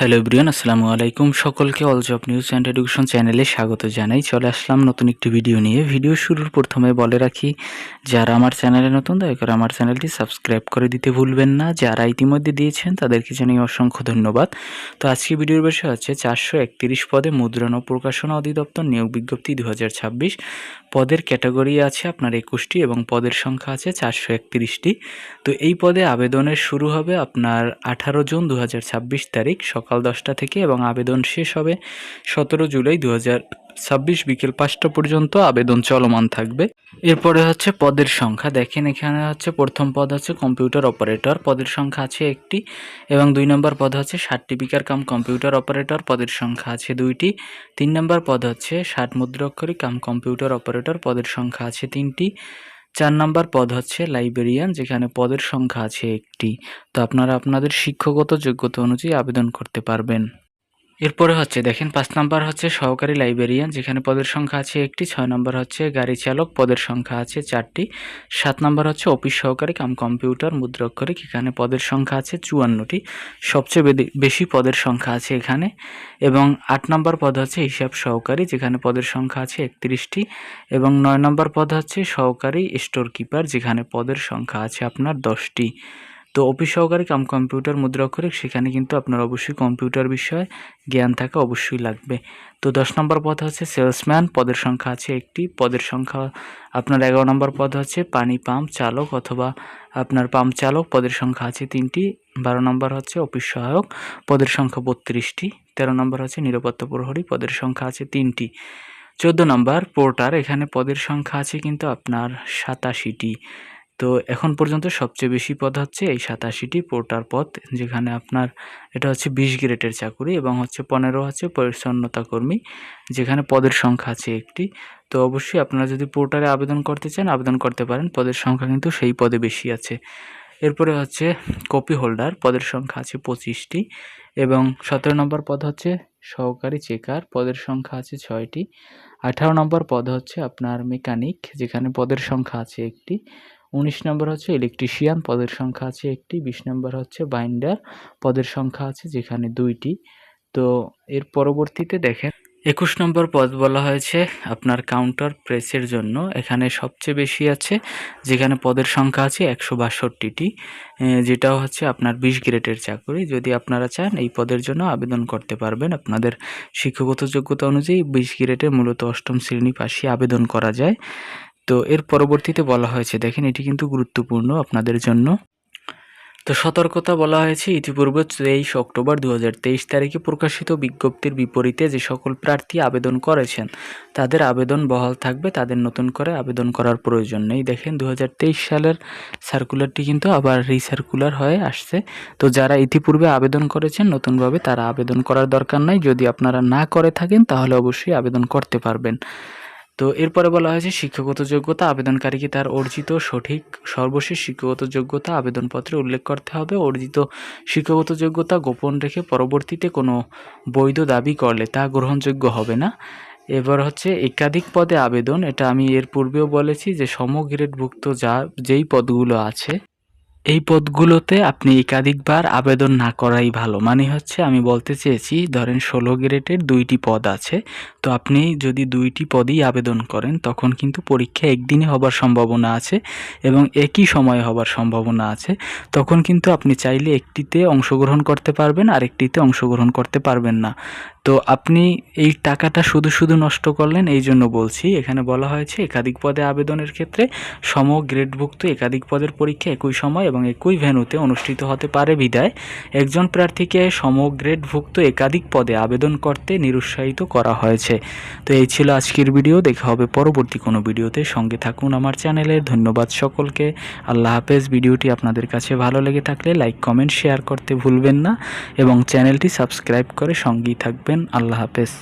Hello everyone, আসসালামু আলাইকুম। সকলকে all job news and education চ্যানেলে স্বাগত জানাই। চলে আসলাম নতুন একটি ভিডিও নিয়ে। ভিডিও শুরুর প্রথমে বলে রাখি, যারা আমার চ্যানেলে নতুন দয়া করে আমার চ্যানেলটি সাবস্ক্রাইব করে দিতে ভুলবেন না। যারা ইতিমধ্যে দিয়েছেন তাদেরকে জানাই অসংখ্য ধন্যবাদ। তো আজকে ভিডিওর বিষয় হচ্ছে 431 পদে মুদ্রণ ও প্রকাশনা অধিদপ্তর নিয়োগ বিজ্ঞপ্তি 2026। পদের ক্যাটাগরি আছে আপনার 21টি এবং পদের সংখ্যা আছে 431টি। তো এই পদে আবেদনের শুরু হবে আপনার 18 জুন 2026 তারিখ সকাল 10টা থেকে এবং আবেদন শেষ হবে 17 জুলাই 2026 বিকেল 5টা পর্যন্ত আবেদন চলমান থাকবে। এরপরে হচ্ছে পদের সংখ্যা। দেখেন এখানে হচ্ছে প্রথম পদ হচ্ছে কম্পিউটার অপারেটর, পদের সংখ্যা আছে 1টি এবং 2 নম্বর পদ হচ্ছে সার্টিফিকেট কাম কম্পিউটার অপারেটর, পদের সংখ্যা আছে 2টি। 3 নম্বর পদ হচ্ছে 60 মুদ্রাক্ষরী কাম কম্পিউটার অপারেটর, পদের সংখ্যা আছে 3টি। 4 নম্বর পদ হচ্ছে লাইব্রেরিয়ান, যেখানে পদের সংখ্যা আছে 1টি। তো আপনারা আপনাদের শিক্ষাগত যোগ্যতা অনুযায়ী আবেদন করতে পারবেন। এরপরে হচ্ছে দেখেন 5 নাম্বার হচ্ছে সহকারী লাইব্রেরিয়ান, যেখানে পদের সংখ্যা আছে 1টি। 6 নম্বর হচ্ছে গাড়ি চালক, পদের সংখ্যা আছে 4টি। 7 নম্বর হচ্ছে অফিস সহকারী কাম কম্পিউটার মুদ্রাক্ষরিক, এখানে পদের সংখ্যা আছে 54টি। সবচেয়ে বেশি পদের সংখ্যা আছে এখানে। এবং 8 নম্বর পদ হচ্ছে হিসাব সহকারী, যেখানে পদের সংখ্যা আছে 31টি। এবং 9 নম্বর পদ হচ্ছে সহকারী স্টোর কিপার, যেখানে পদের সংখ্যা আছে আপনার 10টি। তো অফিস সহকারী কাম কম্পিউটার মুদ্রাক্ষরিক, সেখানে কিন্তু আপনার অবশ্যই কম্পিউটার বিষয়ে জ্ঞান থাকা অবশ্যই লাগবে। তো 10 নম্বর পদ হচ্ছে সেলসম্যান, পদের সংখ্যা আছে 1টি। পদের সংখ্যা আপনার 11 নম্বর পদ হচ্ছে পানি পাম্প চালক অথবা আপনার পাম্প চালক, পদের সংখ্যা আছে 3টি। 12 নম্বর হচ্ছে অফিস সহায়ক, পদের সংখ্যা 32টি। 13 নম্বর হচ্ছে নিরাপত্তা প্রহরী, পদের সংখ্যা আছে 3টি। 14 নম্বর পোর্টার, এখানে পদের সংখ্যা আছে কিন্তু আপনার 87টি। তো এখন পর্যন্ত সবচেয়ে বেশি পদ হচ্ছে এই 87টি পোর্টার পদ, যেখানে আপনার এটা হচ্ছে 20 গ্রেডের চাকুরি এবং হচ্ছে 15 হচ্ছে পরিচ্ছন্নতা কর্মী, যেখানে পদের সংখ্যা আছে 1টি। তো অবশ্যই আপনারা যদি পোর্টারে আবেদন করতে চান আবেদন করতে পারেন, পদের সংখ্যা কিন্তু সেই পদে বেশি আছে। এরপরে হচ্ছে কপি হোল্ডার, পদের সংখ্যা আছে 25টি। এবং 17 নম্বর পদ হচ্ছে সহকারী চেকার, পদের সংখ্যা আছে 6টি। 18 নম্বর পদ হচ্ছে আপনার মেকানিক, যেখানে পদের সংখ্যা আছে 1টি। 19 নম্বর হচ্ছে ইলেকট্রিশিয়ান, পদের সংখ্যা আছে 1টি। 20 নম্বর হচ্ছে বাইন্ডার, পদের সংখ্যা আছে যেখানে 2টি। তো এর পরবর্তীতে দেখেন 21 নম্বর পদ বলা হয়েছে আপনার কাউন্টার প্রেসের জন্য, এখানে সবচেয়ে বেশি আছে, যেখানে পদের সংখ্যা আছে 162টি, যেটাও হচ্ছে আপনার 20 গ্রেডের চাকরি। যদি আপনারা চান এই পদের জন্য আবেদন করতে পারবেন। আপনাদের শিক্ষাগত যোগ্যতা অনুযায়ী 20 গ্রেডে মূলত 8ম শ্রেণী পাশে আবেদন করা যায়। তো এর পরবর্তীতে বলা হয়েছে দেখেন, এটি কিন্তু গুরুত্বপূর্ণ আপনাদের জন্য। তো সতর্কতা বলা হয়েছে, ইতিপূর্বে 23 অক্টোবর 2023 তারিখে প্রকাশিত বিজ্ঞপ্তির বিপরীতে যে সকল প্রার্থী আবেদন করেছেন তাদের আবেদন বহাল থাকবে, তাদের নতুন করে আবেদন করার প্রয়োজন নেই। দেখেন 2023 সালের সার্কুলারটি কিন্তু আবার রিসার্কুলার হয়ে আসছে। তো যারা ইতিপূর্বে আবেদন করেছেন নতুনভাবে, তারা আবেদন করার দরকার নাই। যদি আপনারা না করে থাকেন তাহলে অবশ্যই আবেদন করতে পারবেন। তো এরপরে বলা হয়েছে শিক্ষাগত যোগ্যতা, আবেদনকারীকে তার অর্জিত সঠিক সর্বশেষ শিক্ষাগত যোগ্যতা আবেদনপত্রে উল্লেখ করতে হবে। অর্জিত শিক্ষাগত যোগ্যতা গোপন রেখে পরবর্তীতে কোনো বৈধ দাবি করলে তা গ্রহণযোগ্য হবে না। এবার হচ্ছে একাধিক পদে আবেদন, এটা আমি এর পূর্বেও বলেছি যে সমগ্রেডভুক্ত যেই পদগুলো আছে এই পদগুলোতে আপনি একাধিকবার আবেদন না করাই ভালো। মানে হচ্ছে আমি বলতে চেয়েছি, ধরেন 16 গ্রেডের 2টি পদ আছে, তো আপনি যদি 2টি পদেই আবেদন করেন তখন কিন্তু পরীক্ষা একদিনে হবার সম্ভাবনা আছে এবং একই সময়ে হবার সম্ভাবনা আছে। তখন কিন্তু আপনি চাইলে একটিতে অংশগ্রহণ করতে পারবেন আর একটিতে অংশগ্রহণ করতে পারবেন না। তো আপনি এই টাকাটা শুধু নষ্ট করলেন। এই জন্য বলছি, এখানে বলা হয়েছে একাধিক পদে আবেদনের ক্ষেত্রে সমগ্রেডভুক্ত একাধিক পদের পরীক্ষা একই সময় এবং একই ভেন্যুতে অনুষ্ঠিত হতে পারে বিধায় একজন প্রার্থীকে সমগ্রেডভুক্ত একাধিক পদে আবেদন করতে নিরুৎসাহিত করা হয়েছে। তো এই ছিল আজকের ভিডিও। দেখা হবে পরবর্তী কোনো ভিডিওতে। সঙ্গে থাকুন আমার চ্যানেলের। ধন্যবাদ সকলকে। আল্লাহ হাফেজ। ভিডিওটি আপনাদের কাছে ভালো লেগে থাকলে লাইক কমেন্ট শেয়ার করতে ভুলবেন না এবং চ্যানেলটি সাবস্ক্রাইব করে সঙ্গেই থাকবেন। আল্লাহ হাফেজ।